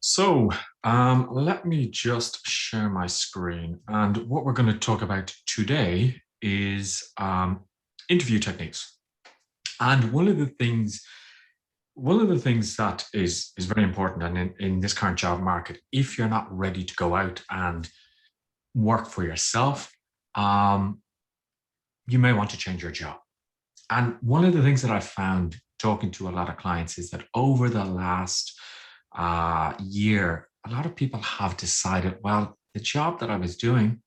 Let me just share my screen. And what we're going to talk about today is interview techniques. And one of the things that is very important, and in this current job market, if you're not ready to go out and work for yourself, um, you may want to change your job. And one of the things that I've found talking to a lot of clients is that over the last year, a lot of people have decided, well, the job that I was doing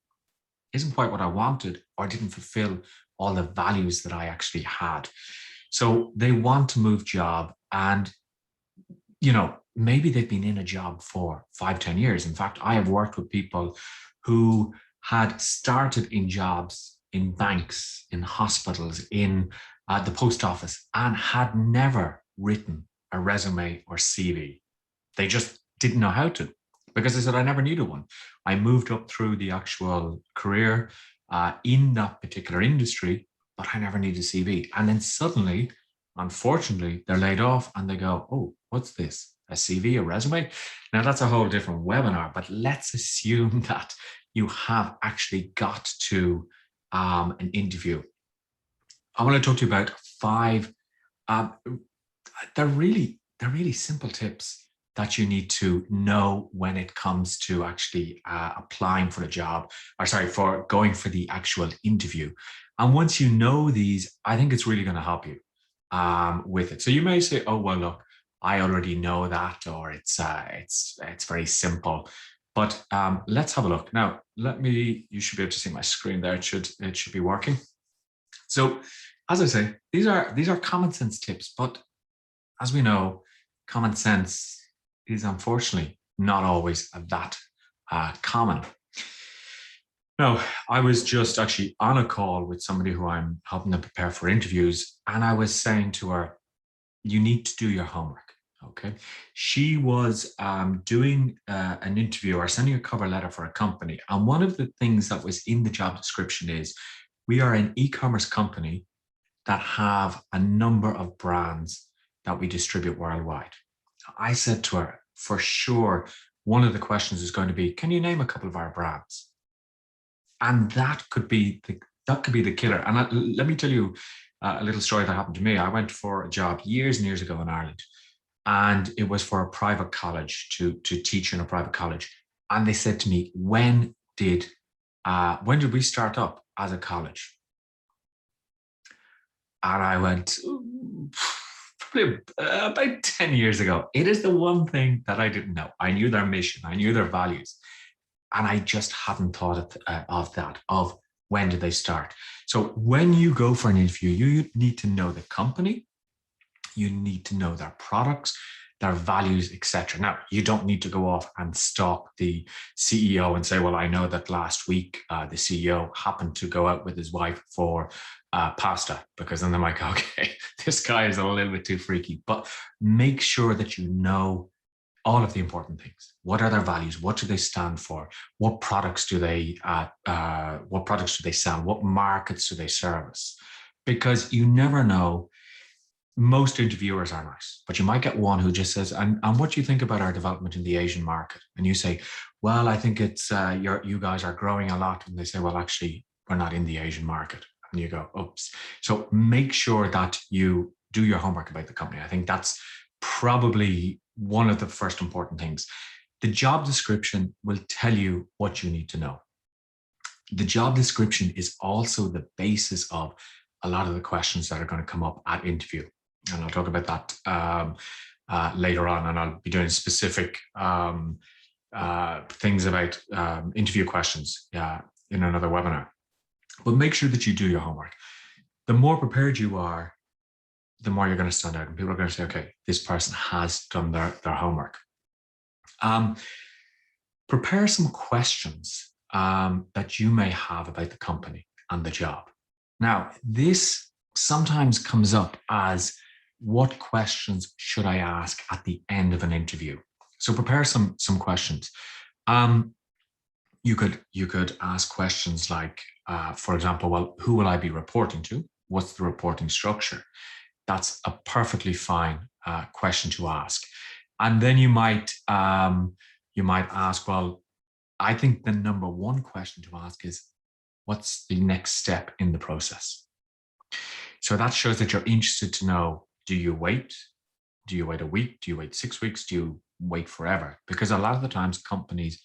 isn't quite what I wanted or didn't fulfill all the values that I actually had. So they want to move job and, maybe they've been in a job for 5, 10 years. In fact, I have worked with people who had started in jobs in banks, in hospitals, in the post office, and had never written a resume or CV. They just didn't know how to because they said, I never needed one. I moved up through the actual career in that particular industry, but I never needed a CV. And then suddenly, unfortunately, they're laid off and they go, oh, what's this? A CV, a resume? Now, that's a whole different webinar, but let's assume that you have actually got to an interview. I want to talk to you about five. Um, they're really simple tips that you need to know when it comes to actually applying for the job, or sorry, for going for the actual interview. And once you know these, I think it's really going to help you with it. So you may say, "Oh well, look, I already know that," or it's very simple. But let's have a look now. Let me. You should be able to see my screen there. It should be working. So, as I say, these are common sense tips, but as we know, common sense is unfortunately not always that common. Now, I was just actually on a call with somebody who I'm helping them prepare for interviews, and I was saying to her, you need to do your homework. Okay. She was doing an interview or sending a cover letter for a company. And one of the things that was in the job description is we are an e commerce company that have a number of brands that we distribute worldwide. I said to her, for sure, one of the questions is going to be, can you name a couple of our brands? And that could be the killer. And let me tell you a little story that happened to me. I went for a job years and years ago in Ireland, and it was for a private college to teach in a private college. And they said to me, when did we start up as a college? And I went, probably about 10 years ago. It is the one thing that I didn't know. I knew their mission, I knew their values, and I just hadn't thought of when did they start. So when you go for an interview, you need to know the company, you need to know their products, their values, etc. Now, you don't need to go off and stalk the CEO and say, well, I know that last week the CEO happened to go out with his wife for pasta, because then they're like, okay, this guy is a little bit too freaky. But make sure that you know all of the important things. What are their values? What do they stand for? What products do they sell? What markets do they service? Because you never know. Most interviewers are nice, but you might get one who just says, and what do you think about our development in the Asian market? And you say, well, I think it's you guys are growing a lot. And they say, well, actually, we're not in the Asian market. And you go, oops. So make sure that you do your homework about the company. I think that's probably one of the first important things. The job description will tell you what you need to know. The job description is also the basis of a lot of the questions that are going to come up at interview. And I'll talk about that later on, and I'll be doing specific things about interview questions in another webinar. But make sure that you do your homework. The more prepared you are, the more you're going to stand out, and people are going to say, okay, this person has done their homework. Prepare some questions that you may have about the company and the job. Now, this sometimes comes up as, what questions should I ask at the end of an interview? So prepare some questions. You could ask questions like, for example, well, who will I be reporting to? What's the reporting structure? That's a perfectly fine question to ask. And then you might ask, well, I think the number one question to ask is, what's the next step in the process? So that shows that you're interested to know, do you wait? Do you wait a week? Do you wait 6 weeks? Do you wait forever? Because a lot of the times companies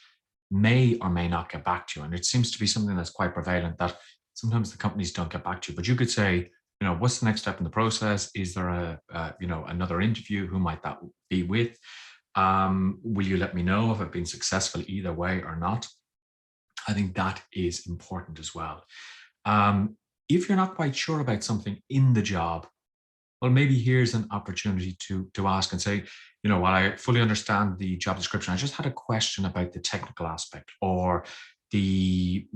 may or may not get back to you. And it seems to be something that's quite prevalent, that sometimes the companies don't get back to you. But you could say, what's the next step in the process? Is there another interview? Who might that be with? Will you let me know if I've been successful either way or not? I think that is important as well. If you're not quite sure about something in the job, well, maybe here's an opportunity to ask and say, while I fully understand the job description, I just had a question about the technical aspect, or maybe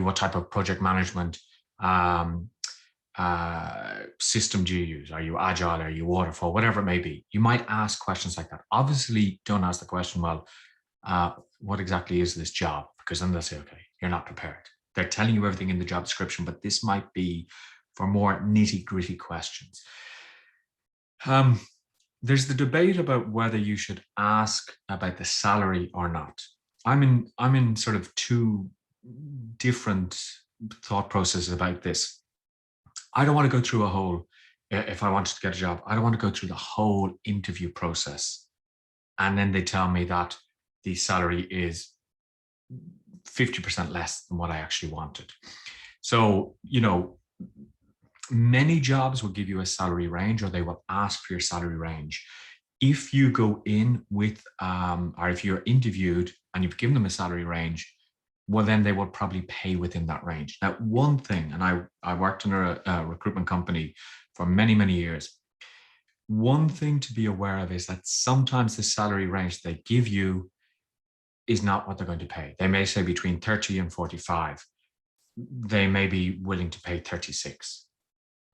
what type of project management um, system do you use? Are you agile? Are you waterfall? Whatever it may be. You might ask questions like that. Obviously, don't ask the question, well, what exactly is this job? Because then they'll say, okay, you're not prepared. They're telling you everything in the job description, but this might be for more nitty gritty questions. There's the debate about whether you should ask about the salary or not. I'm in sort of two different thought processes about this. I don't want to go through if I wanted to get a job, I don't want to go through the whole interview process. And then they tell me that the salary is 50% less than what I actually wanted. So, many jobs will give you a salary range, or they will ask for your salary range. If you go in with, or if you're interviewed and you've given them a salary range, well, then they will probably pay within that range. Now, one thing, and I worked in a recruitment company for many, many years. One thing to be aware of is that sometimes the salary range they give you is not what they're going to pay. They may say between 30 and 45. They may be willing to pay 36.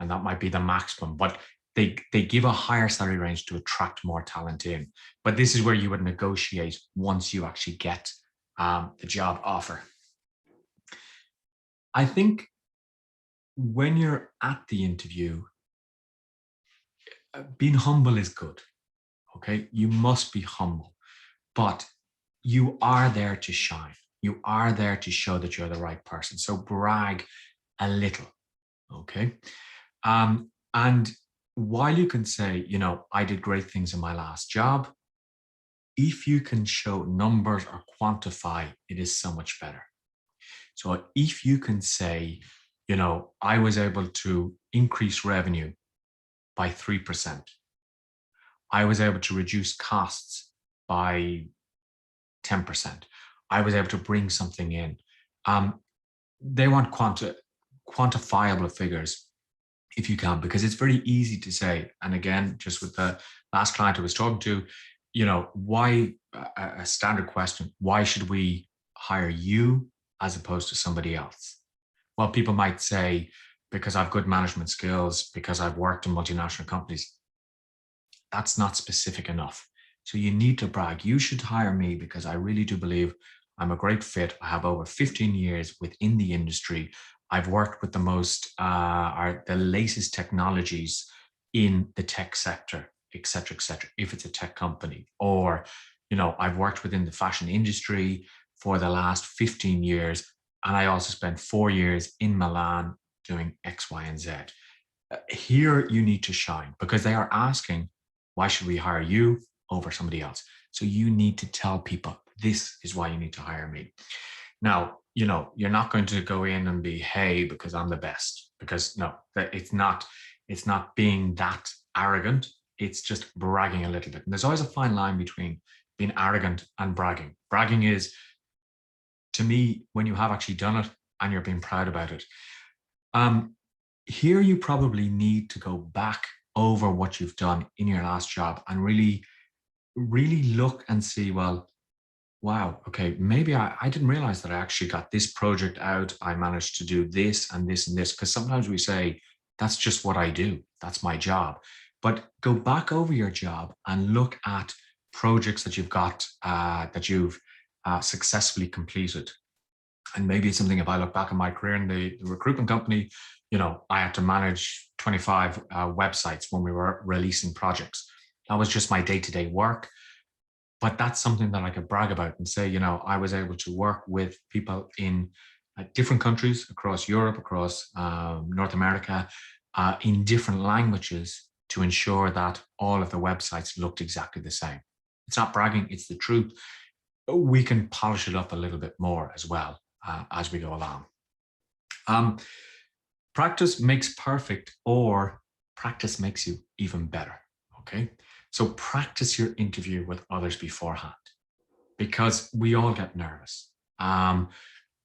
And that might be the maximum, but they give a higher salary range to attract more talent in. But this is where you would negotiate once you actually get the job offer. I think when you're at the interview, being humble is good. Okay, you must be humble, but you are there to shine. You are there to show that you're the right person. So brag a little. Okay. And while you can say, I did great things in my last job, if you can show numbers or quantify, it is so much better. So if you can say, I was able to increase revenue by 3%. I was able to reduce costs by 10%. I was able to bring something in. They want quantifiable figures if you can, because it's very easy to say. And again, just with the last client I was talking to, why, a standard question, why should we hire you as opposed to somebody else? Well, people might say, because I've good management skills, because I've worked in multinational companies. That's not specific enough. So you need to brag. You should hire me because I really do believe I'm a great fit. I have over 15 years within the industry. I've worked with the latest technologies in the tech sector, et cetera, if it's a tech company. Or, I've worked within the fashion industry for the last 15 years. And I also spent 4 years in Milan doing X, Y, and Z. Here you need to shine, because they are asking, why should we hire you over somebody else? So you need to tell people, this is why you need to hire me. Now, you're not going to go in and be, hey, because I'm the best, because no, it's not being that arrogant. It's just bragging a little bit. And there's always a fine line between being arrogant and bragging. Bragging is, to me, when you have actually done it and you're being proud about it. Here you probably need to go back over what you've done in your last job and really, really look and see, well, wow, okay, maybe I didn't realize that I actually got this project out. I managed to do this and this and this, because sometimes we say, that's just what I do. That's my job. But go back over your job and look at projects that you've got, that you've successfully completed. And maybe it's something, if I look back at my career in the recruitment company, I had to manage 25 websites when we were releasing projects. That was just my day-to-day work. But that's something that I could brag about and say, I was able to work with people in different countries across Europe, across North America, in different languages to ensure that all of the websites looked exactly the same. It's not bragging, it's the truth. We can polish it up a little bit more as well as we go along. Um, Practice makes perfect, or practice makes you even better. Okay. So practice your interview with others beforehand, because we all get nervous.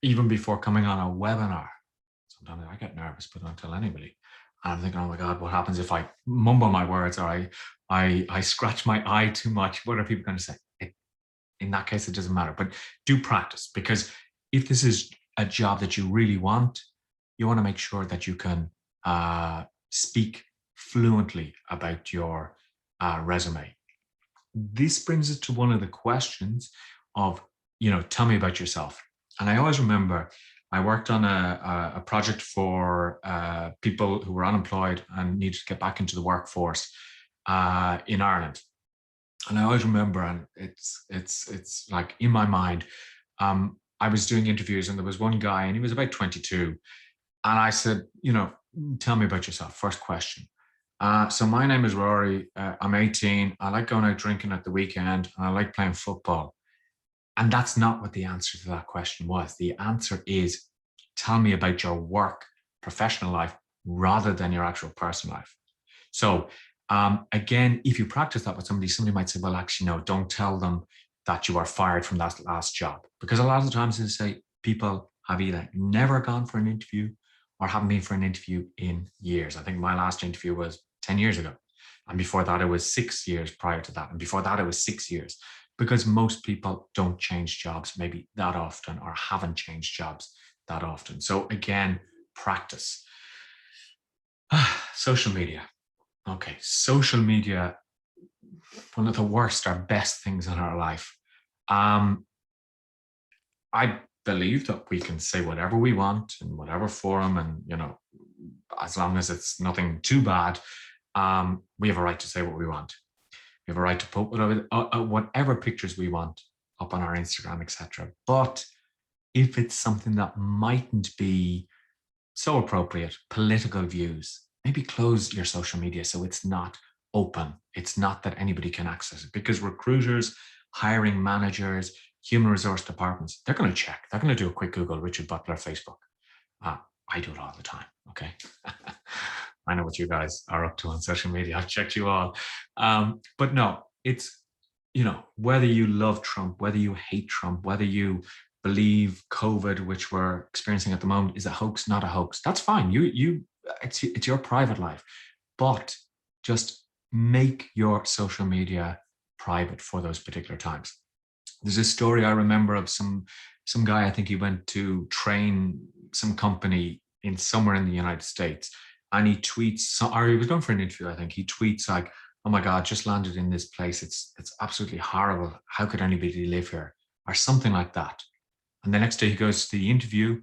Even before coming on a webinar, sometimes I get nervous, but don't tell anybody. And I'm thinking, oh my God, what happens if I mumble my words, or I scratch my eye too much? What are people going to say? In that case, it doesn't matter. But do practice, because if this is a job that you really want, you want to make sure that you can speak fluently about your resume. This brings us to one of the questions of, tell me about yourself. And I always remember I worked on a project for people who were unemployed and needed to get back into the workforce in Ireland. And I always remember, and it's like in my mind, I was doing interviews, and there was one guy, and he was about 22. And I said, tell me about yourself. First question. So my name is Rory. I'm 18. I like going out drinking at the weekend, and I like playing football. And that's not what the answer to that question was. The answer is, tell me about your work, professional life, rather than your actual personal life. So again, if you practice that with somebody might say, well, actually, no, don't tell them that you are fired from that last job. Because a lot of the times they say people have either never gone for an interview or haven't been for an interview in years. I think my last interview was 10 years ago. And before that, it was 6 years prior to that. And before that, it was 6 years. Because most people don't change jobs maybe that often, or haven't changed jobs that often. So again, practice. Social media. Okay, social media, one of the worst or best things in our life. I believe that we can say whatever we want in whatever forum, and as long as it's nothing too bad, we have a right to say what we want. We have a right to put whatever pictures we want up on our Instagram, etc. But if it's something that mightn't be so appropriate, political views, maybe close your social media so it's not open. It's not that anybody can access it, because recruiters, hiring managers, human resource departments, they're going to check. They're going to do a quick Google, Richard Butler, Facebook. I do it all the time. Okay. I know what you guys are up to on social media. I've checked you all. But no, it's, whether you love Trump, whether you hate Trump, whether you believe COVID, which we're experiencing at the moment, is a hoax, not a hoax. That's fine. It's your private life, but just make your social media private for those particular times. There's a story I remember of some guy. I think he went to train some company in somewhere in the United States, and he tweets, or he was going for an interview. I think he tweets like, "Oh my God, just landed in this place. It's absolutely horrible. How could anybody live here?" Or something like that. And the next day he goes to the interview,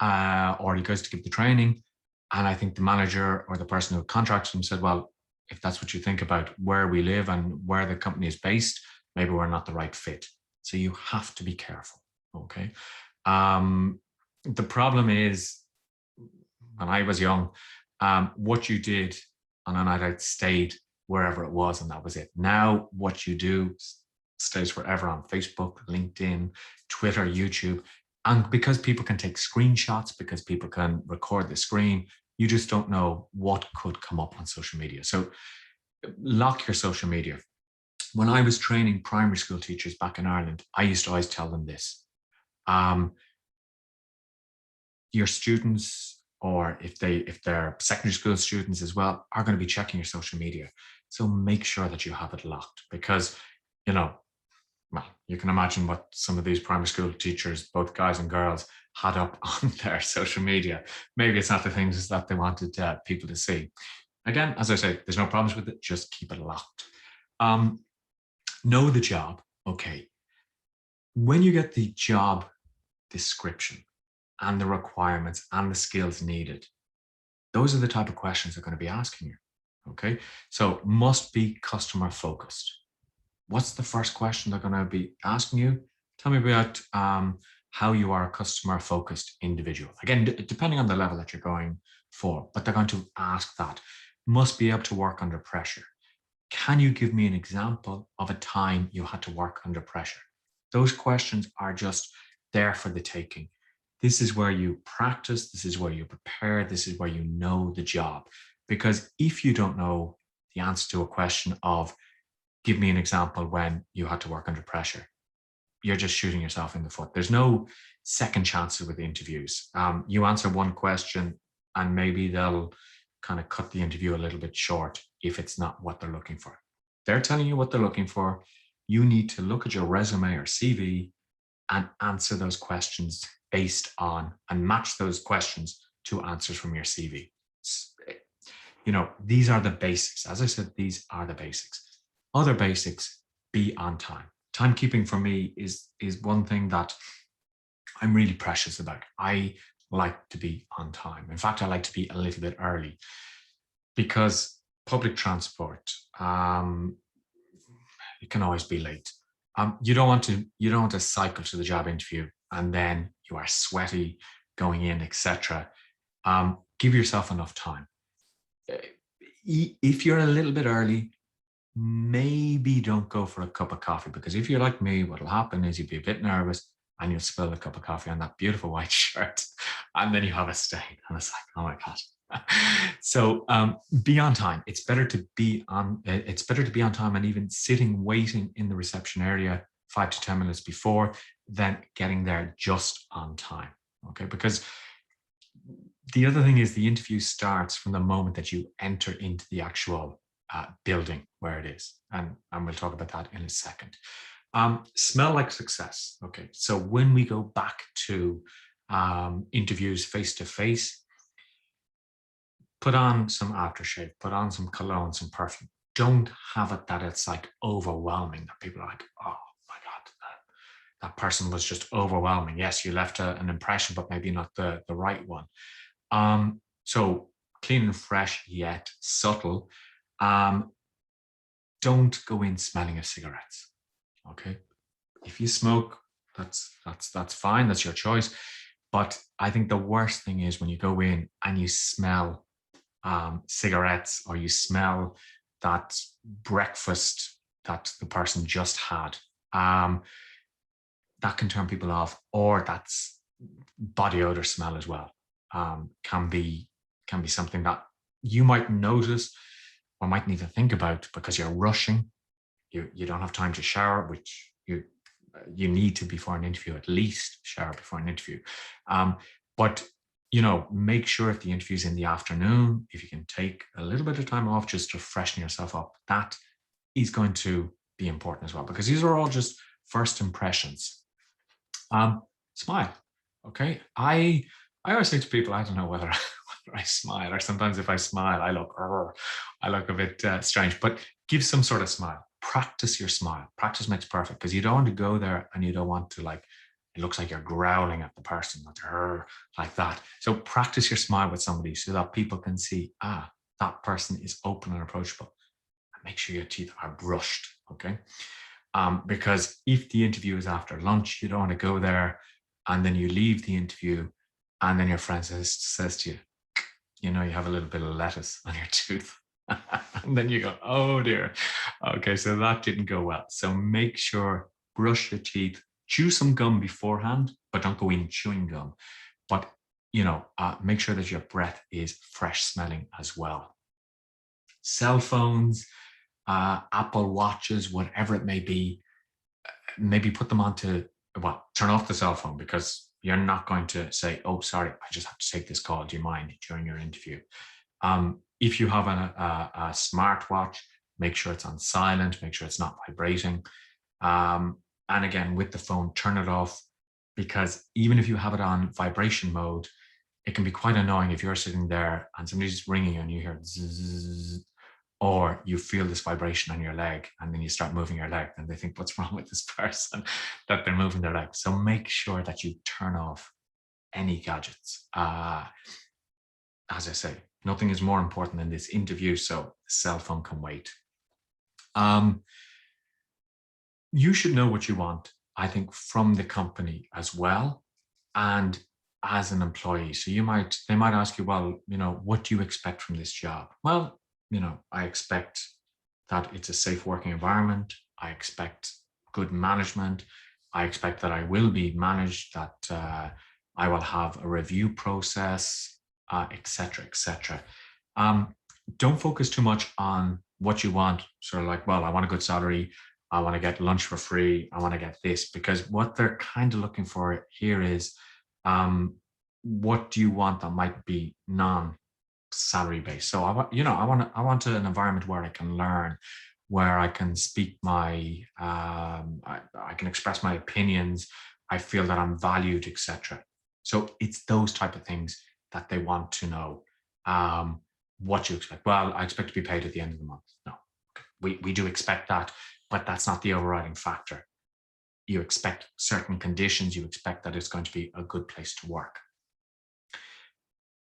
or he goes to give the training. And I think the manager or the person who contracted him said, well, if that's what you think about where we live and where the company is based, maybe we're not the right fit. So you have to be careful. Okay. The problem is, when I was young, what you did on a night out stayed wherever it was, and that was it. Now, what you do stays forever on Facebook, LinkedIn, Twitter, YouTube. And because people can take screenshots, because people can record the screen, you just don't know what could come up on social media. So lock your social media. When I was training primary school teachers back in Ireland, I used to always tell them this. Your students, or if they're secondary school students as well, are going to be checking your social media. So make sure that you have it locked, because, well, you can imagine what some of these primary school teachers, both guys and girls, had up on their social media. Maybe it's not the things that they wanted people to see. Again, as I say, there's no problems with it. Just keep it locked. Know the job. Okay. When you get the job description and the requirements and the skills needed, those are the type of questions they're going to be asking you. Okay. So must be customer focused. What's the first question they're going to be asking you? Tell me about how you are a customer focused individual. Again, depending on the level that you're going for, but they're going to ask that. Must be able to work under pressure. Can you give me an example of a time you had to work under pressure? Those questions are just there for the taking. This is where you practice. This is where you prepare. This is where you know the job. Because if you don't know the answer to a question of, give me an example when you had to work under pressure, you're just shooting yourself in the foot. There's no second chances with interviews. You answer one question and maybe they'll kind of cut the interview a little bit short if it's not what they're looking for. They're telling you what they're looking for. You need to look at your resume or CV and answer those questions based on and match those questions to answers from your CV. These are the basics. As I said, these are the basics. Other basics, be on time. Timekeeping for me is one thing that I'm really precious about. I like to be on time. In fact, I like to be a little bit early because public transport, it can always be late. You don't want to cycle to the job interview and then you are sweaty going in, etc. Give yourself enough time. If you're a little bit early, maybe don't go for a cup of coffee, because if you're like me, what'll happen is you'll be a bit nervous and you'll spill a cup of coffee on that beautiful white shirt and then you have a stain and it's like, oh my God. So be on time. It's better to be on time and even sitting waiting in the reception area 5 to 10 minutes before than getting there just on time. Okay, because the other thing is the interview starts from the moment that you enter into the actual building where it is. And we'll talk about that in a second. Smell like success. Okay, so when we go back to interviews face to face, put on some aftershave, put on some cologne, some perfume. Don't have it that it's like overwhelming, that people are like, oh my God, that person was just overwhelming. Yes, you left an impression, but maybe not the right one. So clean and fresh, yet subtle. Don't go in smelling of cigarettes. Okay. If you smoke, that's fine. That's your choice. But I think the worst thing is when you go in and you smell cigarettes, or you smell that breakfast that the person just had. That can turn people off, or that's body odor smell as well. Can be something that you might notice or might need to think about because you're rushing. You don't have time to shower, which you need to before an interview, at least shower before an interview. But make sure if the interview is in the afternoon, if you can take a little bit of time off just to freshen yourself up, that is going to be important as well, because these are all just first impressions. Smile. Okay. I always say to people, I don't know whether I smile, or sometimes if I smile, I look a bit strange, but give some sort of smile. Practice your smile. Practice makes perfect, because you don't want to go there and you don't want to it looks like you're growling at the person, like that. So practice your smile with somebody so that people can see, that person is open and approachable. And make sure your teeth are brushed, okay? Because if the interview is after lunch, you don't want to go there and then you leave the interview and then your friend says to you, you have a little bit of lettuce on your tooth. And then you go, oh dear. Okay, so that didn't go well. So make sure, brush your teeth, chew some gum beforehand, but don't go in chewing gum. But, make sure that your breath is fresh smelling as well. Cell phones, Apple Watches, whatever it may be, maybe put them on to, turn off the cell phone, because you're not going to say, oh, sorry, I just have to take this call. Do you mind, during your interview? If you have a smartwatch, make sure it's on silent, make sure it's not vibrating. And again, with the phone, turn it off, because even if you have it on vibration mode, it can be quite annoying if you're sitting there and somebody's ringing you and you hear zzz, or you feel this vibration on your leg and then you start moving your leg and they think, what's wrong with this person that they're moving their leg? So make sure that you turn off any gadgets. As I say, Nothing is more important than this interview, so the cell phone can wait. Um, you should know what you want, I think, from the company as well, and as an employee. So they might ask you, well, what do you expect from this job? Well, I expect that it's a safe working environment. I expect good management. I expect that I will be managed, that I will have a review process, etc., etc. Don't focus too much on what you want. Sort of like, well, I want a good salary. I want to get lunch for free. I want to get this, because what they're kind of looking for here is, um, what do you want that might be non-salary based? So I want an environment where I can learn, where I can speak I can express my opinions. I feel that I'm valued, etc. So it's those type of things that they want to know. Um, what you expect? Well, I expect to be paid at the end of the month. No, we do expect that, but that's not the overriding factor. You expect certain conditions. You expect that it's going to be a good place to work.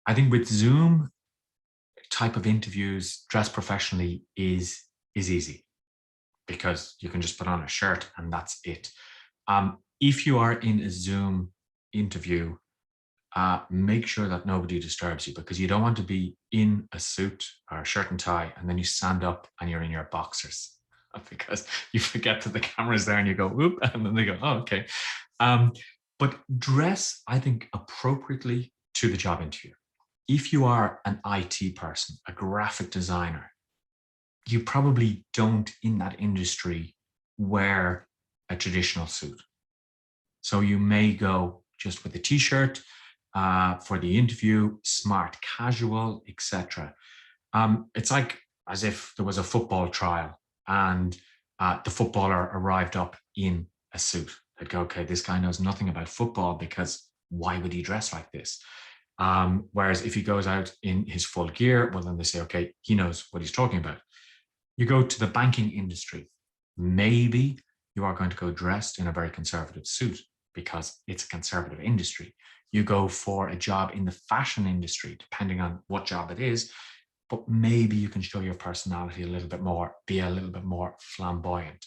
I think with Zoom type of interviews, dress professionally is easy, because you can just put on a shirt and that's it. If you are in a Zoom interview, make sure that nobody disturbs you, because you don't want to be in a suit or a shirt and tie and then you stand up and you're in your boxers, because you forget that the camera's there and you go, whoop, and then they go, oh, okay. But dress, I think, appropriately to the job interview. If you are an IT person, a graphic designer, you probably don't, in that industry, wear a traditional suit. So you may go just with a t-shirt for the interview, smart casual, etc. It's like as if there was a football trial and the footballer arrived up in a suit. They'd go, okay, this guy knows nothing about football, because why would he dress like this? Whereas if he goes out in his full gear, well, then they say, okay, he knows what he's talking about. You go to the banking industry, maybe you are going to go dressed in a very conservative suit because it's a conservative industry. You go for a job in the fashion industry, depending on what job it is, but maybe you can show your personality a little bit more, be a little bit more flamboyant.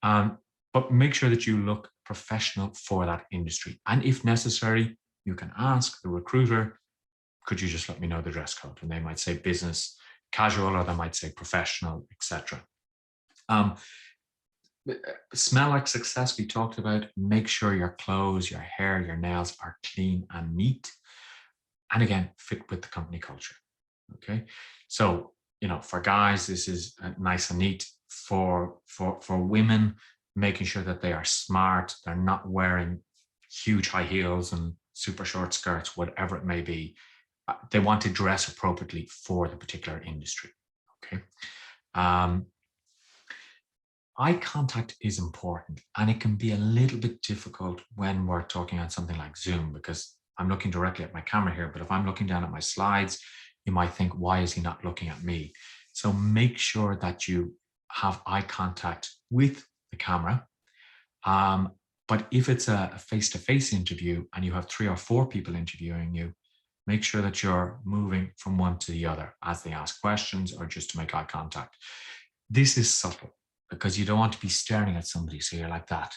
But make sure that you look professional for that industry. And if necessary, you can ask the recruiter, could you just let me know the dress code? And they might say business casual, or they might say professional, etc. Smell like success, we talked about. Make sure your clothes, your hair, your nails are clean and neat. And again, fit with the company culture. Okay. So, for guys, this is nice and neat. For women, making sure that they are smart, they're not wearing huge high heels and super short skirts, whatever it may be. They want to dress appropriately for the particular industry. Okay. Eye contact is important, and it can be a little bit difficult when we're talking on something like Zoom, because I'm looking directly at my camera here, but if I'm looking down at my slides, you might think, why is he not looking at me? So make sure that you have eye contact with the camera. But if it's a face-to-face interview and you have 3 or 4 people interviewing you, make sure that you're moving from one to the other as they ask questions or just to make eye contact. This is subtle, because you don't want to be staring at somebody, so you're like that,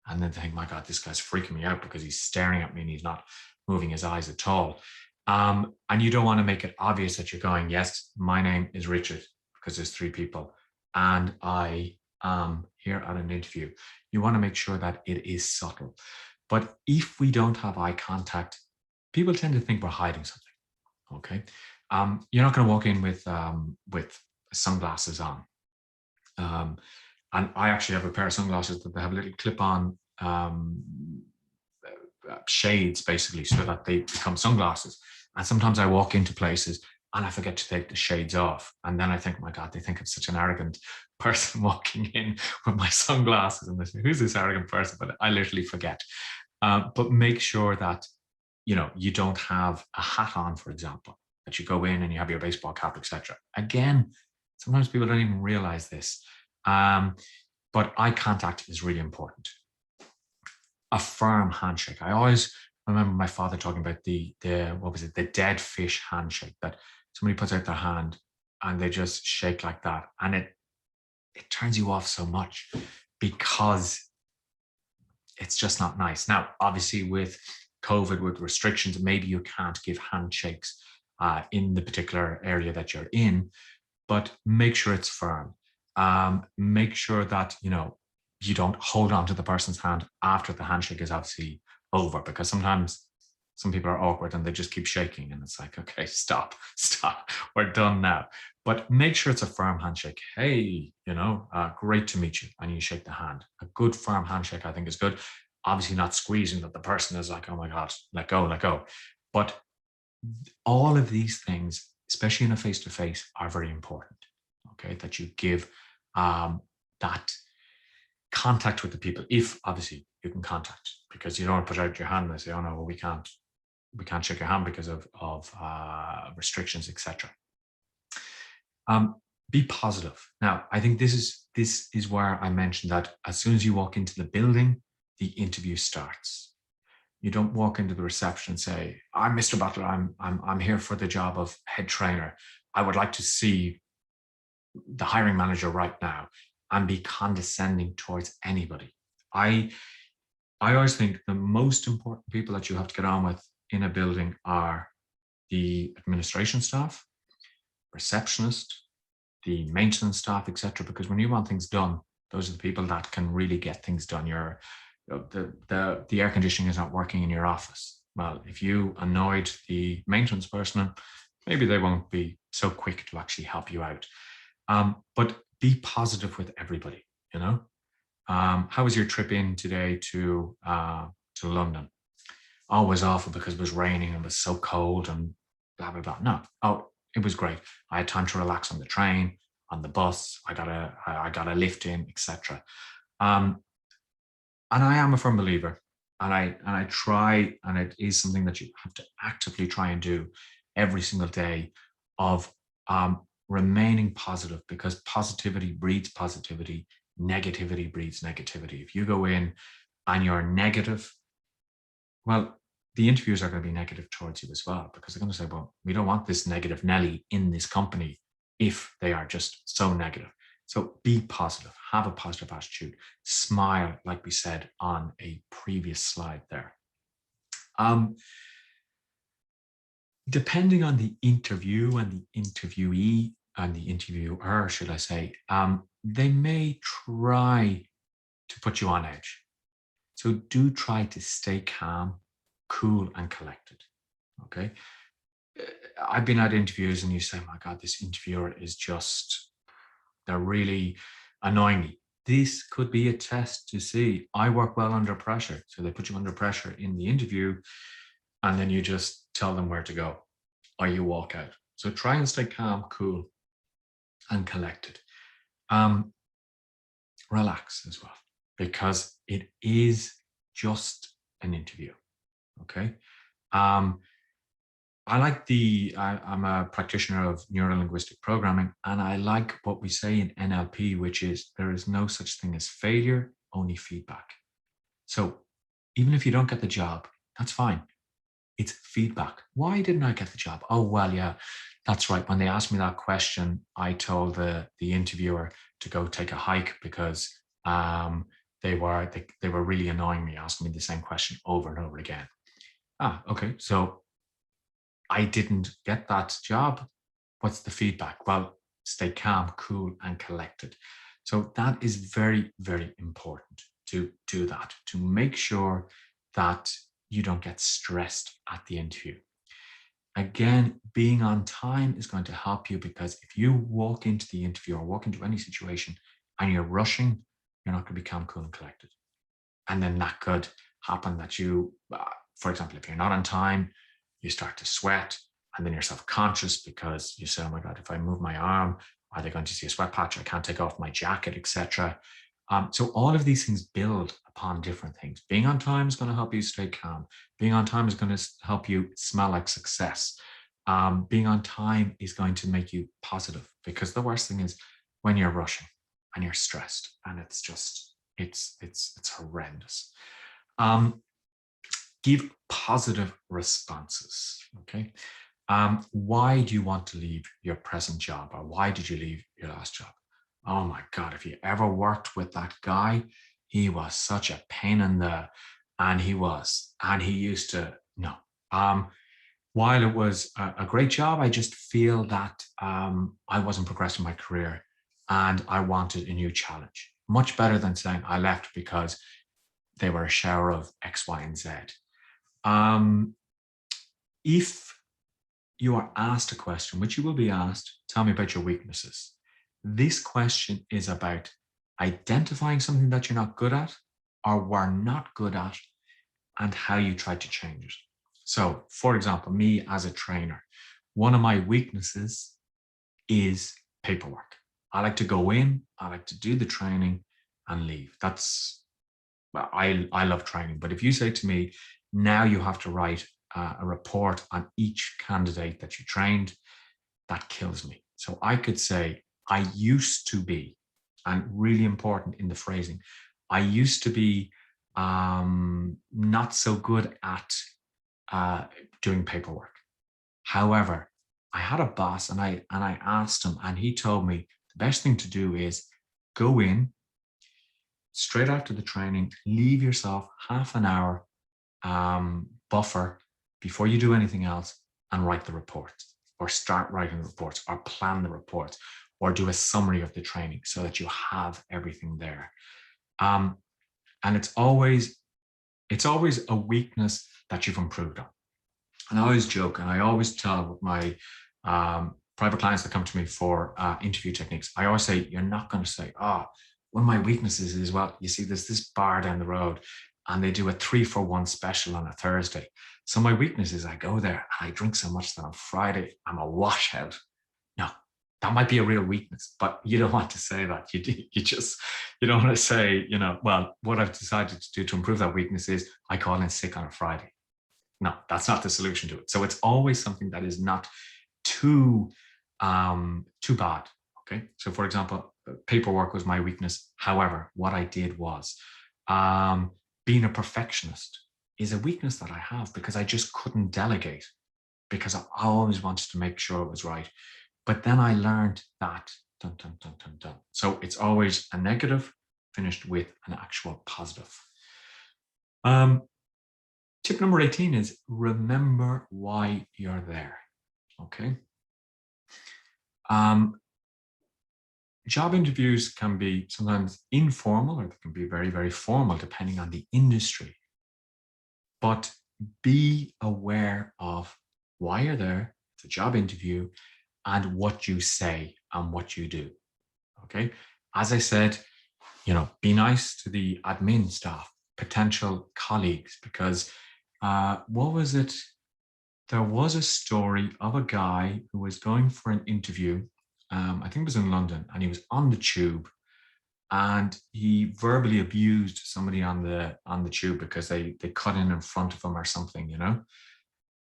and then think, my God, this guy's freaking me out because he's staring at me and he's not moving his eyes at all. And you don't want to make it obvious that you're going, yes, my name is Richard, because there's 3 people and I am here at an interview. You want to make sure that it is subtle. But if we don't have eye contact, people tend to think we're hiding something. Okay. You're not going to walk in with sunglasses on. And I actually have a pair of sunglasses that they have a little clip-on shades, basically, so that they become sunglasses. And sometimes I walk into places and I forget to take the shades off. And then I think, my God, they think I'm such an arrogant person walking in with my sunglasses. And they say, who's this arrogant person? But I literally forget. But make sure that, you don't have a hat on, for example, that you go in and you have your baseball cap, etc. Again, sometimes people don't even realize this. But eye contact is really important. A firm handshake. I always remember my father talking about the dead fish handshake, that somebody puts out their hand and they just shake like that, and it turns you off so much because it's just not nice. Now, obviously, with COVID, with restrictions, maybe you can't give handshakes in the particular area that you're in, but make sure it's firm. Make sure that you don't hold on to the person's hand after the handshake is obviously over, because sometimes some people are awkward and they just keep shaking, and it's like, okay, stop, stop, we're done now. But make sure it's a firm handshake. Hey, great to meet you, and you shake the hand. A good firm handshake, I think, is good. Obviously, not squeezing that the person is like, oh my god, let go, let go. But all of these things, especially in a face-to-face, are very important. Okay, that you give that contact with the people, if obviously you can contact, because you don't want to put out your hand and say, oh no, well, we can't shake your hand because of restrictions, etc. Be positive. Now, I think this is where I mentioned that as soon as you walk into the building, the interview starts. You don't walk into the reception and say, I'm Mr. Butler, I'm here for the job of head trainer. I would like to see the hiring manager right now, and be condescending towards anybody. I always think the most important people that you have to get on with in a building are the administration staff, receptionist, the maintenance staff, etc. Because when you want things done, those are the people that can really get things done. The air conditioning is not working in your office. Well, if you annoyed the maintenance person, maybe they won't be so quick to actually help you out. But be positive with everybody. How was your trip in today to London? Oh, it was awful because it was raining and it was so cold and blah blah blah. No, oh, it was great. I had time to relax on the train, on the bus. I got a lift in, etc. And I am a firm believer, and I try, and it is something that you have to actively try and do every single day, of remaining positive, because positivity breeds positivity, negativity breeds negativity. If you go in and you're negative, well, the interviewers are going to be negative towards you as well, because they're going to say, well, we don't want this negative Nelly in this company if they are just so negative. So be positive, have a positive attitude, smile, like we said on a previous slide there. Depending on the interview and the interviewee and the interviewer, should I say, they may try to put you on edge. So do try to stay calm, cool, and collected. Okay. I've been at interviews and you say, my God, this interviewer is just, they're really annoying me. This could be a test to see, I work well under pressure. So they put you under pressure in the interview, and then you just tell them where to go, or you walk out. So try and stay calm, cool, and collected. Relax as well, because it is just an interview. Okay. I'm a practitioner of neuro-linguistic programming, and I like what we say in NLP, which is there is no such thing as failure, only feedback. So even if you don't get the job, that's fine. It's feedback. Why didn't I get the job? Oh, well, yeah, that's right. When they asked me that question, I told the interviewer to go take a hike because they were really annoying me, asking me the same question over and over again. Okay. So I didn't get that job. What's the feedback? Well, stay calm, cool, and collected. So that is very, very important to do that, to make sure that you don't get stressed at the interview. Again, being on time is going to help you, because if you walk into the interview or walk into any situation and you're rushing, you're not going to be calm, cool, and collected. And then that could happen that you, for example, if you're not on time, you start to sweat, and then you're self-conscious because you say, oh my God, if I move my arm, are they going to see a sweat patch? I can't take off my jacket, etc. So all of these things build upon different things. Being on time is going to help you stay calm. Being on time is going to help you smell like success. Being on time is going to make you positive, because the worst thing is when you're rushing and you're stressed, and it's just, it's horrendous. Give positive responses. Okay. Why do you want to leave your present job, or why did you leave your last job? Oh my God, if you ever worked with that guy, he was such a pain in the, and he used to, no. Um, while it was a great job, I just feel that I wasn't progressing my career and I wanted a new challenge. Much better than saying I left because they were a shower of X, Y, and Z. Um, if you are asked a question, which you will be asked, tell me about your weaknesses. This question is about identifying something that you're not good at or were not good at and how you tried to change it. So, for example, me as a trainer, one of my weaknesses is paperwork. I like to go in, I like to do the training and leave. Well, I love training, but if you say to me, now you have to write a report on each candidate that you trained, that kills me. So I could say, I used to be, and really important in the phrasing, I used to be not so good at uh, doing paperwork. However, I had a boss and I asked him, and he told me the best thing to do is go in straight after the training, leave yourself half an hour buffer before you do anything else and write the report, or start writing the reports, or plan the reports, or do a summary of the training so that you have everything there. Um, and it's always a weakness that you've improved on. And I always joke, and I always tell my private clients that come to me for interview techniques, I always say, you're not going to say, oh, one of my weaknesses is, well, you see, there's this bar down the road and they do a 3-for-1 special on a Thursday. So my weakness is I go there and I drink so much that on Friday I'm a washout. No, that might be a real weakness, but you don't want to say that. You don't want to say, well, what I've decided to do to improve that weakness is I call in sick on a Friday. No, that's not the solution to it. So it's always something that is not too too bad. Okay. So for example, paperwork was my weakness. However, what I did was um, being a perfectionist is a weakness that I have because I just couldn't delegate because I always wanted to make sure it was right. But then I learned that dun, dun, dun, dun, dun. So it's always a negative finished with an actual positive. Um, Tip number 18 is remember why you're there. Okay. Um, Job interviews can be sometimes informal or they can be very, very formal depending on the industry. But be aware of why you're there. It's a job interview and what you say and what you do. Okay. As I said, be nice to the admin staff, potential colleagues, because what was it? There was a story of a guy who was going for an interview. I think it was in London, and he was on the tube, and he verbally abused somebody on the tube because they cut in front of him or something.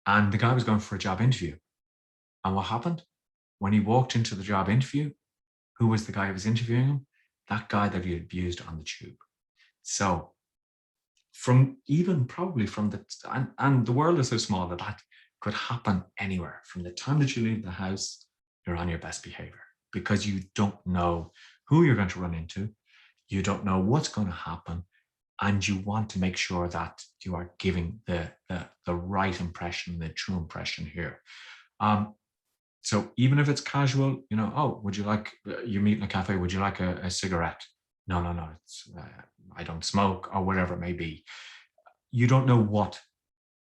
And the guy was going for a job interview. And what happened when he walked into the job interview? Who was the guy who was interviewing him? That guy that he abused on the tube. So from even probably from and the world is so small that could happen anywhere. From the time that you leave the house, you're on your best behavior because you don't know who you're going to run into. You don't know what's going to happen. And you want to make sure that you are giving the right impression, the true impression here. So even if it's casual, oh, would you like, you meet in a cafe, would you like a cigarette? No, it's, I don't smoke, or whatever it may be. You don't know what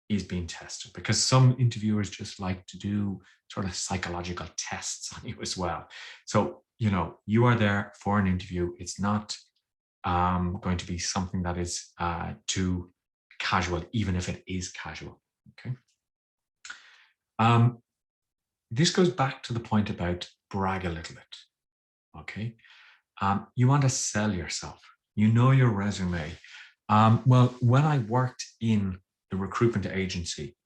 is being tested because some interviewers just like to do sort of psychological tests on you as well. So, you are there for an interview. It's not going to be something that is too casual, even if it is casual. Okay. This goes back to the point about brag a little bit. Okay. You want to sell yourself. Your resume. Well, when I worked in the recruitment agency,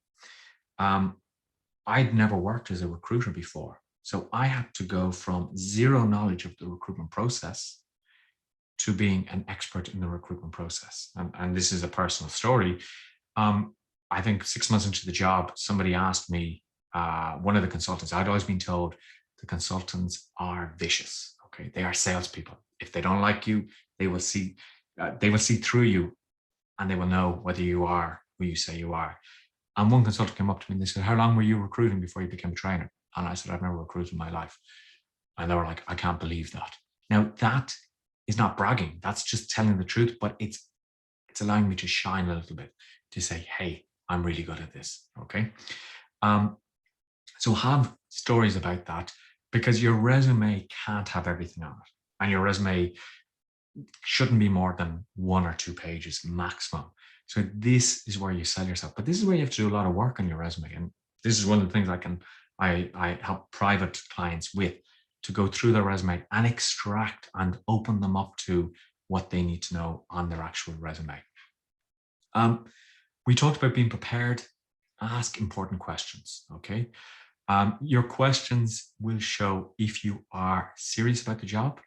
I'd never worked as a recruiter before. So I had to go from zero knowledge of the recruitment process to being an expert in the recruitment process. And this is a personal story. I think 6 months into the job, somebody asked me, one of the consultants, I'd always been told the consultants are vicious. Okay, they are salespeople. If they don't like you, they will see they will see through you, and they will know whether you are who you say you are. And one consultant came up to me and they said, "How long were you recruiting before you became a trainer?" And I said, "I've never recruited in my life." And they were like, "I can't believe that." Now that is not bragging. That's just telling the truth, but it's allowing me to shine a little bit to say, "Hey, I'm really good at this." Okay. Um, so have stories about that, because your resume can't have everything on it. And your resume shouldn't be more than 1 or 2 pages maximum. So this is where you sell yourself. But this is where you have to do a lot of work on your resume. And this is one of the things I help private clients with, to go through their resume and extract and open them up to what they need to know on their actual resume. Um, we talked about being prepared. Ask important questions. Okay. Your questions will show if you are serious about the job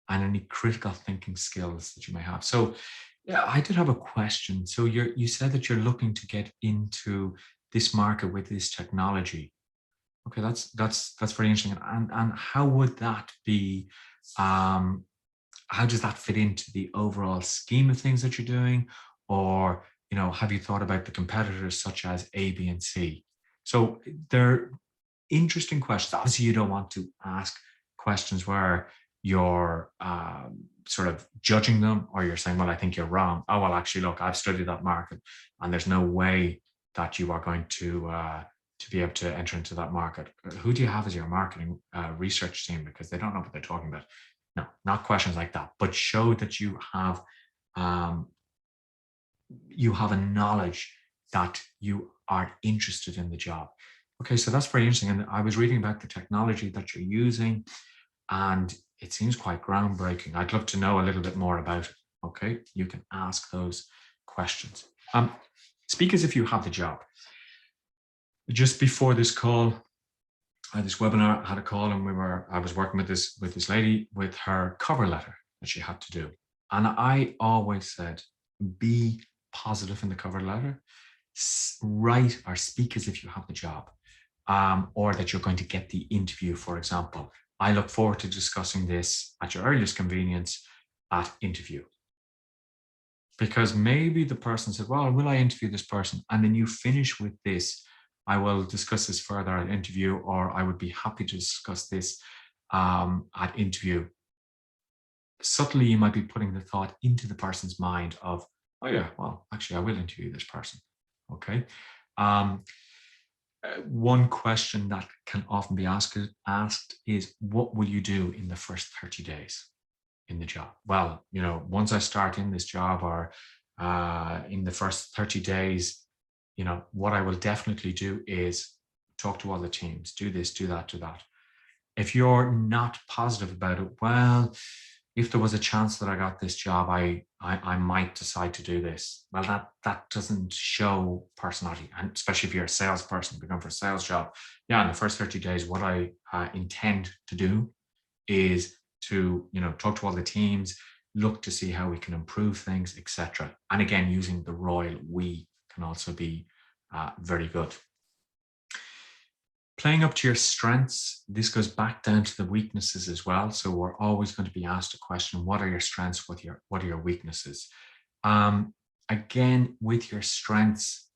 and any critical thinking skills that you may have. So, yeah, I did have a question. So you said that you're looking to get into this market with this technology. Okay, that's very interesting. And how would that be? Um, how does that fit into the overall scheme of things that you're doing? Or, have you thought about the competitors such as A, B, and C? So they're interesting questions. Obviously, you don't want to ask questions where you're sort of judging them, or you're saying, "Well, I think you're wrong." Oh, well, actually, look, I've studied that market, and there's no way that you are going to be able to enter into that market. Who do you have as your marketing research team? Because they don't know what they're talking about. No, not questions like that, but show that um, you have a knowledge that you are interested in the job. Okay, so that's very interesting. And I was reading about the technology that you're using, and it seems quite groundbreaking. I'd love to know a little bit more about it. Okay, you can ask those questions. Speak as if you have the job. Just before this call, I had this webinar, I had a call, and I was working with this lady with her cover letter that she had to do. And I always said, be positive in the cover letter. Write or speak as if you have the job, or that you're going to get the interview, for example. I look forward to discussing this at your earliest convenience at interview. Because maybe the person said, "Well, will I interview this person?" And then you finish with this: "I will discuss this further at interview," or "I would be happy to discuss this at interview." Subtly, you might be putting the thought into the person's mind of, "Oh yeah, well, actually, I will interview this person." Okay. Um, One question that can often be asked is, "What will you do in the first 30 days in the job?" Well, once I start in this job, or in the first 30 days, what I will definitely do is talk to all the teams, do this, do that, do that. If you're not positive about it, well, if there was a chance that I got this job, I might decide to do this. Well, that doesn't show personality, and especially if you're a salesperson, you're going for a sales job. Yeah, in the first 30 days, what I intend to do is to talk to all the teams, look to see how we can improve things, etc. And again, using the royal "we" can also be very good. Playing up to your strengths, this goes back down to the weaknesses as well. So we're always going to be asked a question: what are your strengths? What are your weaknesses? Again, with your strengths,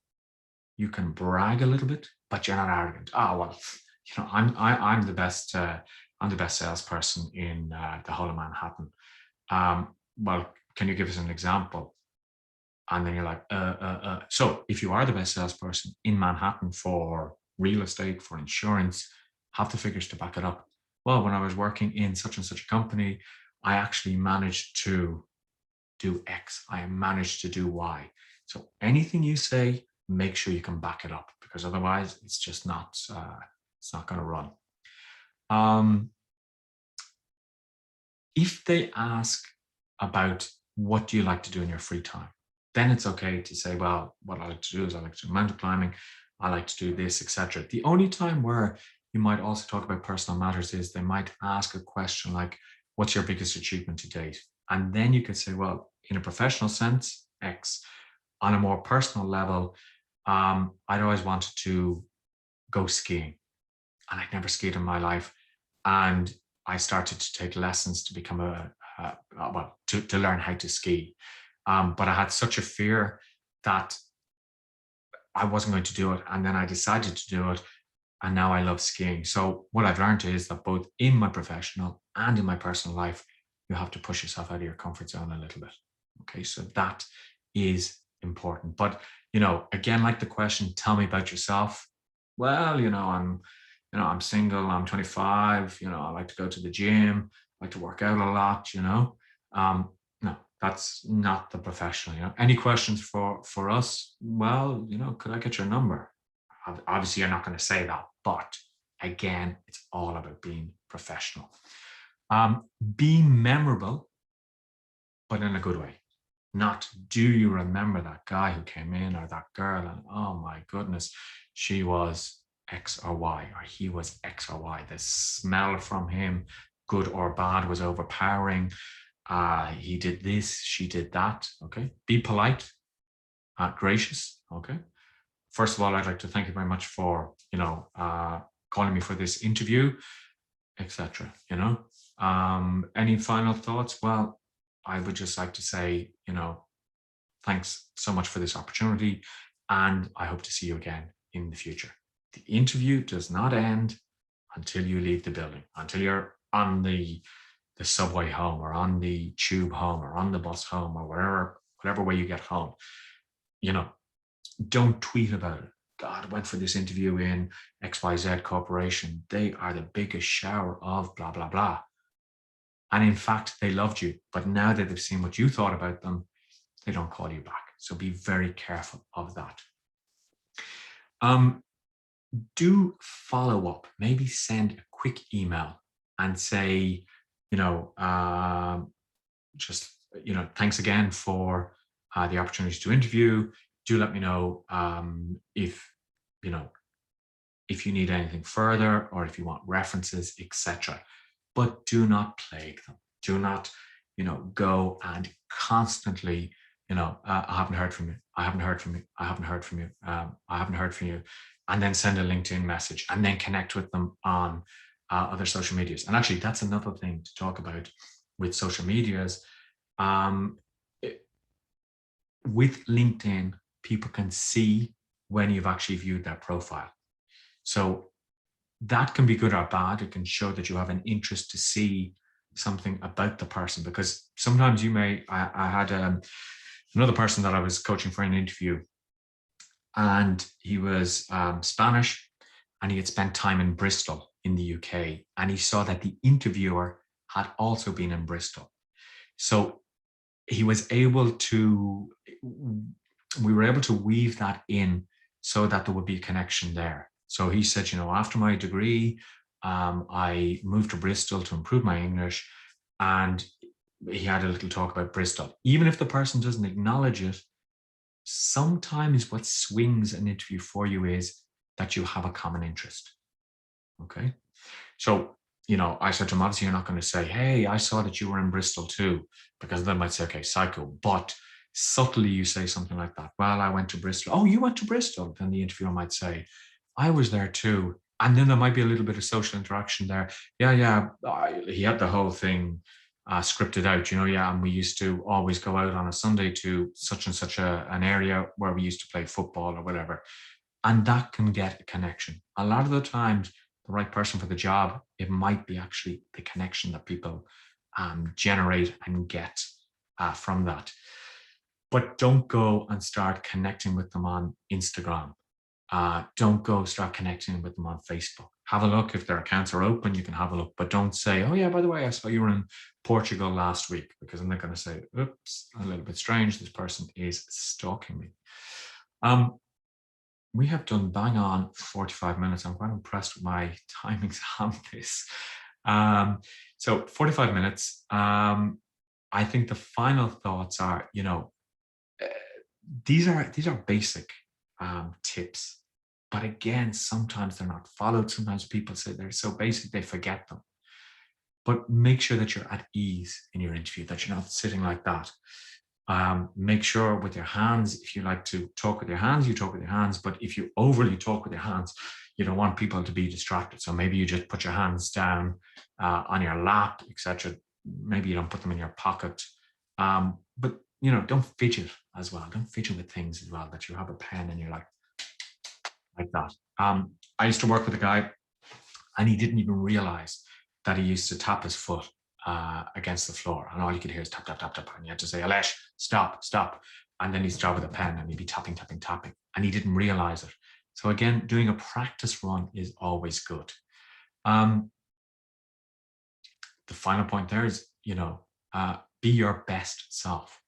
you can brag a little bit, but you're not arrogant. "Oh, well, I'm the best. I'm the best salesperson in the whole of Manhattan." Well, can you give us an example? And then you're like, So if you are the best salesperson in Manhattan for real estate, for insurance, have the figures to back it up. "Well, when I was working in such and such a company, I actually managed to do X. I managed to do Y." So anything you say, make sure you can back it up, because otherwise it's just not, it's not going to run. If they ask about what do you like to do in your free time, then it's okay to say, "Well, what I like to do is I like to do mountain climbing, I like to do this, etc." The only time where you might also talk about personal matters is they might ask a question like, "What's your biggest achievement to date?" And then you could say, "Well, in a professional sense, X. On a more personal level, I'd always wanted to go skiing. And I'd never skied in my life. And I started to take lessons to become well, to learn how to ski. But I had such a fear that I wasn't going to do it. And then I decided to do it. And now I love skiing. So what I've learned is that both in my professional and in my personal life, you have to push yourself out of your comfort zone a little bit. Okay, so that is important. But again, like the question, tell me about yourself. Well, I'm single, I'm 25, I like to go to the gym, I like to work out a lot. No, that's not the professional. Any questions for us? Well, could I get your number? Obviously, you're not going to say that, but again, it's all about being professional. Be memorable, but in a good way. Not, do you remember that guy who came in, or that girl, and oh my goodness, she was X or Y, or he was X or Y. The smell from him, good or bad, was overpowering. He did this, she did that. Okay. Be polite, gracious. Okay. First of all, I'd like to thank you very much for, calling me for this interview, etc. Any final thoughts? Well, I would just like to say, thanks so much for this opportunity, and I hope to see you again in the future. The interview does not end until you leave the building, until you're on the subway home, or on the tube home, or on the bus home, or whatever way you get home. Don't tweet about it. God, I went for this interview in XYZ Corporation. They are the biggest shower of blah, blah, blah. And in fact, they loved you. But now that they've seen what you thought about them, they don't call you back. So be very careful of that. Do follow up. Maybe send a quick email and say, thanks again for the opportunity to interview. Do let me know if you need anything further, or if you want references, etc. But do not plague them. Do not, go and constantly, I haven't heard from you. I haven't heard from you. I haven't heard from you. I haven't heard from you. And then send a LinkedIn message, and then connect with them on other social medias. And actually, that's another thing to talk about with social medias. With LinkedIn, people can see when you've actually viewed their profile. So that can be good or bad. It can show that you have an interest to see something about the person, because sometimes I had another person that I was coaching for an interview, and he was Spanish, and he had spent time in Bristol in the UK, and he saw that the interviewer had also been in Bristol. So we were able to weave that in so that there would be a connection there. So he said, after my degree, I moved to Bristol to improve my English, and he had a little talk about Bristol. Even if the person doesn't acknowledge it, sometimes what swings an interview for you is that you have a common interest. Okay. So, I said to him, obviously, you're not going to say, hey, I saw that you were in Bristol too, because they might say, okay, psycho. But subtly you say something like that. Well, I went to Bristol. Oh, you went to Bristol. Then the interviewer might say, I was there too. And then there might be a little bit of social interaction there. Yeah. He had the whole thing scripted out, and we used to always go out on a Sunday to such and such an area where we used to play football or whatever. And that can get a connection. A lot of the times, the right person for the job, it might be actually the connection that people generate and get from that. But don't go and start connecting with them on Instagram. Don't go start connecting with them on Facebook. Have a look. If their accounts are open, you can have a look. But don't say, oh yeah, by the way, I saw you were in Portugal last week, because I'm not going to say, oops, a little bit strange. This person is stalking me. We have done bang on 45 minutes. I'm quite impressed with my timings on this. So 45 minutes. I think the final thoughts are, these are basic tips, but again, sometimes they're not followed. Sometimes people say they're so basic they forget them. But make sure that you're at ease in your interview, that you're not sitting like that. Make sure with your hands, if you like to talk with your hands, you talk with your hands. But if you overly talk with your hands, You don't want people to be distracted. So maybe you just put your hands down on your lap, etc. Maybe you don't put them in your pocket. But don't fidget as well. Don't fidget with things as well, that you have a pen and you're like that. I used to work with a guy, and he didn't even realize that he used to tap his foot against the floor, and all you could hear is tap, tap, tap, tap, and you had to say, Alesh, stop, stop. And then he'd start with a pen and he'd be tapping, tapping, tapping, and he didn't realize it. So again, doing a practice run is always good. The final point there is, be your best self,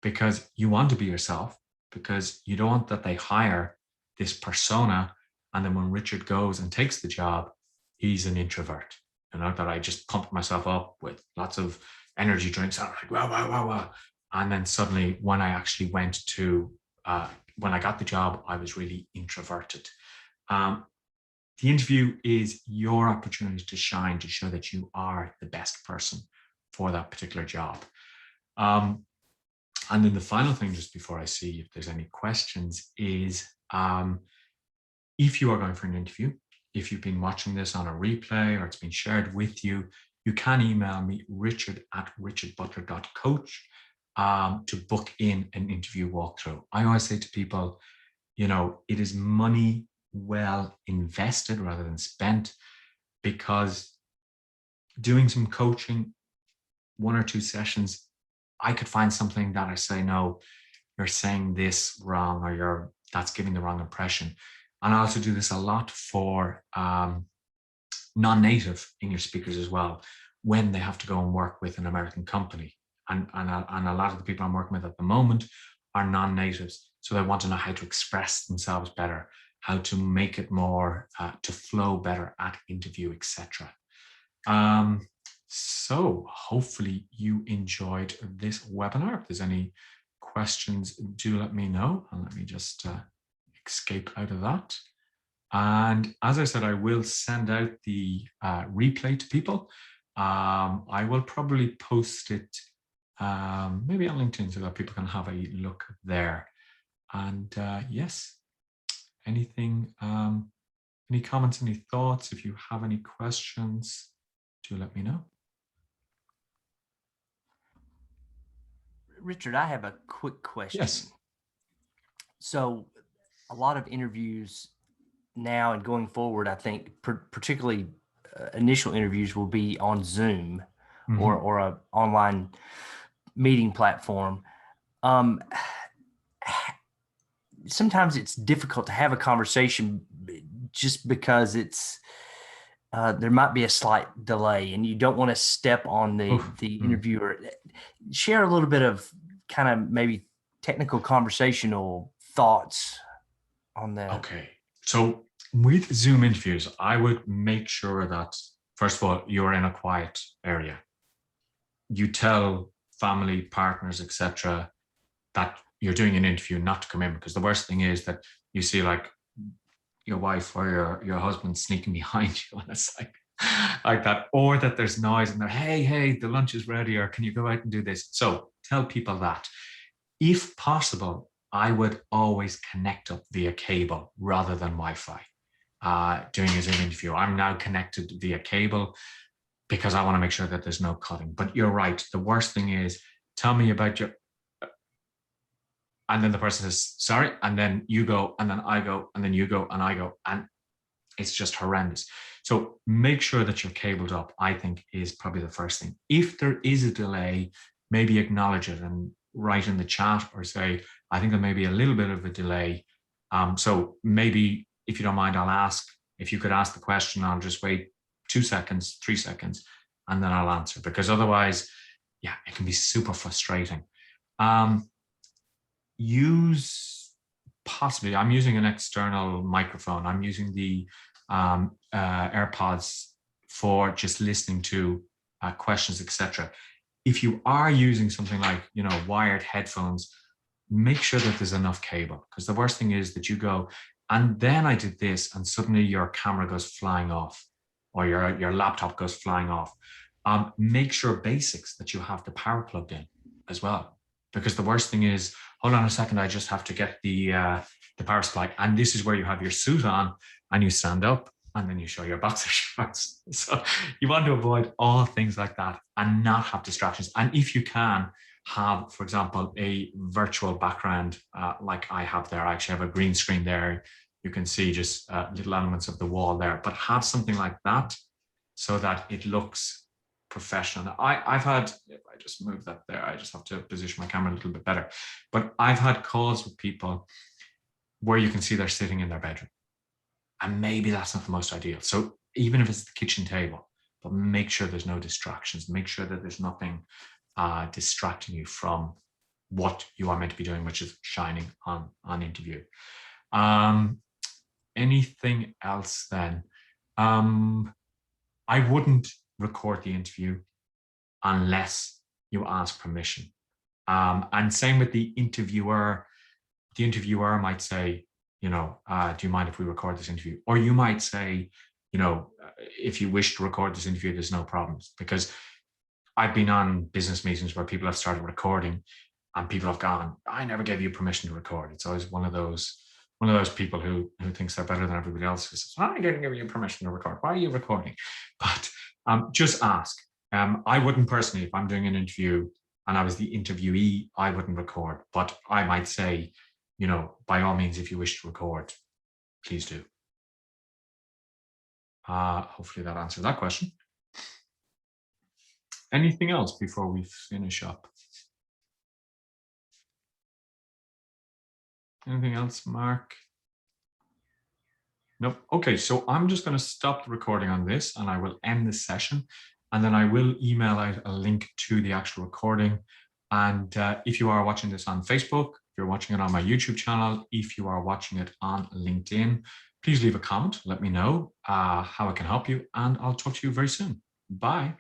because you want to be yourself, because you don't want that they hire this persona, and then when Richard goes and takes the job, he's an introvert. That I just pumped myself up with lots of energy drinks. I'm like, wow, wow, wow, wow. And then suddenly when I actually went to, when I got the job, I was really introverted. The interview is your opportunity to shine, to show that you are the best person for that particular job. And then the final thing, just before I see if there's any questions, is if you are going for an interview, if you've been watching this on a replay or it's been shared with you, you can email me, richard@richardbutler.coach, to book in an interview walkthrough. I always say to people, it is money well invested rather than spent, because doing some coaching, 1 or 2 sessions, I could find something that I say, no, you're saying this wrong, or that's giving the wrong impression. And I also do this a lot for non-native English speakers as well, when they have to go and work with an American company. And a lot of the people I'm working with at the moment are non-natives. So they want to know how to express themselves better, how to make it more, to flow better at interview, etc. So hopefully you enjoyed this webinar. If there's any questions, do let me know. And let me just escape out of that. And as I said, I will send out the replay to people. I will probably post it maybe on LinkedIn so that people can have a look there. And yes, anything, any comments, any thoughts? If you have any questions, do let me know. Richard, I have a quick question. Yes. So a lot of interviews now and going forward, I think particularly initial interviews will be on Zoom or a online meeting platform. Sometimes it's difficult to have a conversation just because it's there might be a slight delay, and you don't want to step on the interviewer. Share a little bit of kind of maybe technical conversational thoughts on that. Okay. So with Zoom interviews, I would make sure that, first of all, you're in a quiet area. You tell family, partners, etc., that you're doing an interview not to come in, because the worst thing is that you see like your wife or your husband sneaking behind you, and it's like that, or that there's noise and they're, hey, the lunch is ready, or can you go out and do this? So tell people that. If possible, I would always connect up via cable rather than Wi-Fi. Doing a Zoom interview, I'm now connected via cable because I want to make sure that there's no cutting. But you're right. The worst thing is, tell me about your, and then the person says, sorry, and then you go, and then I go, and then you go, and I go, and it's just horrendous. So make sure that you're cabled up, I think, is probably the first thing. If there is a delay, maybe acknowledge it and write in the chat or say, I think there may be a little bit of a delay. So maybe, if you don't mind, I'll ask, if you could ask the question, I'll just wait 2 seconds, 3 seconds, and then I'll answer, because otherwise, yeah, it can be super frustrating. Possibly, I'm using an external microphone. I'm using the AirPods for just listening to questions, etc. If you are using something like, wired headphones, make sure that there's enough cable, because the worst thing is that you go, and then I did this, and suddenly your camera goes flying off, or your laptop goes flying off. Make sure basics that you have the power plugged in as well. because the worst thing is, hold on a second, I just have to get the power supply. And this is where you have your suit on and you stand up and then you show your boxer shorts. So you want to avoid all things like that and not have distractions. And if you can, have, for example, a virtual background like I have there. I actually have a green screen there. You can see just little elements of the wall there, but have something like that so that it looks professional. I've had, if I just move that there, I just have to position my camera a little bit better, but I've had calls with people where you can see they're sitting in their bedroom, and maybe that's not the most ideal. So even if it's the kitchen table, but make sure there's no distractions, make sure that there's nothing distracting you from what you are meant to be doing, which is shining on interview. Anything else then? I wouldn't record the interview unless you ask permission. And same with the interviewer. The interviewer might say, do you mind if we record this interview? Or you might say, if you wish to record this interview, there's no problems. Because I've been on business meetings where people have started recording and people have gone, I never gave you permission to record. It's always one of those people who thinks they're better than everybody else, who says, I didn't give you permission to record. Why are you recording? But just ask. I wouldn't personally, if I'm doing an interview and I was the interviewee, I wouldn't record. But I might say, by all means, if you wish to record, please do. Hopefully that answers that question. Anything else before we finish up? Anything else, Mark? Nope. Okay, so I'm just going to stop the recording on this and I will end this session. And then I will email out a link to the actual recording. And if you are watching this on Facebook, if you're watching it on my YouTube channel, if you are watching it on LinkedIn, please leave a comment. Let me know how I can help you. And I'll talk to you very soon. Bye.